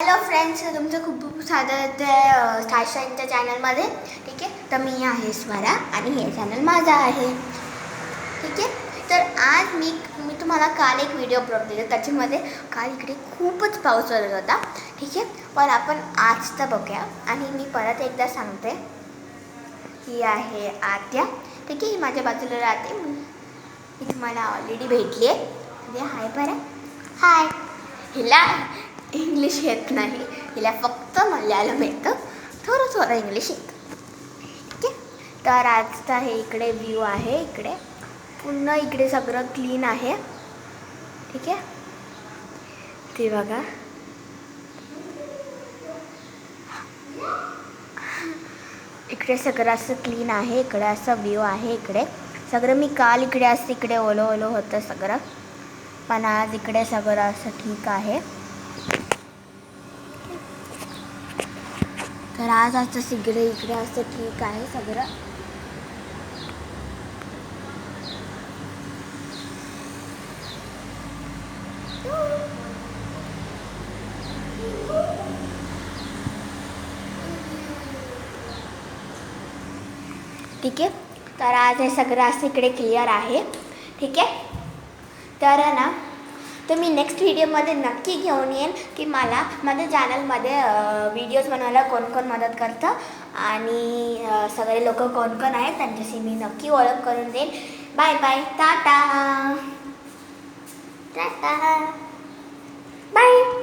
Hello friends, तुमचं खूप खूप स्वागत साशांच्या चॅनलमध्ये. ठीक आहे, तर मी आहे स्वरा आणि हे चॅनल माझा आहे. ठीक आहे, तर आज मी तुम्हाला काल एक व्हिडिओ अपलोड दिला. त्याच्यामध्ये काल इकडे खूपच पाऊस पडत होता. ठीक आहे, पण आपण आजचा बघूया. आणि मी परत एकदा सांगते, ही आहे आत्या. ठीक आहे, ही माझ्या बाजूला राहते. मी तुम्हाला ऑलरेडी भेटली आहे. म्हणजे हाय बरं, हाय. हिला इंग्लिश येत नाही, हिला फक्त मल्याळम येतं, थोडं थोडं इंग्लिश येतं. ठीक आहे, तर आजचा हे इकडे व्ह्यू आहे. इकडे पूर्ण इकडे सगळं क्लीन आहे. ठीक आहे, ते बघा. इकडे सगळं असं क्लीन आहे. इकडे असं व्ह्यू आहे. इकडे सगळं मी काल इकडे असं इकडे ओलं ओलं होतं सगळं, पण आज इकडे सगळं असं ठीक आहे. तर आज असं सगळे इकडे असं ठीक आहे सगळं. ठीक आहे, तर आज हे सगळं असं इकडे क्लिअर आहे. ठीक आहे, तर ना तर मी नेक्स्ट व्हिडिओमध्ये नक्की घेऊन येईन की मला माझ्या चॅनलमध्ये व्हिडिओज बनवायला कोण कोण मदत करतं आणि सगळे लोक कोण कोण आहेत त्यांच्याशी मी नक्की ओळख करून देईन. Bye bye, tata tata, bye.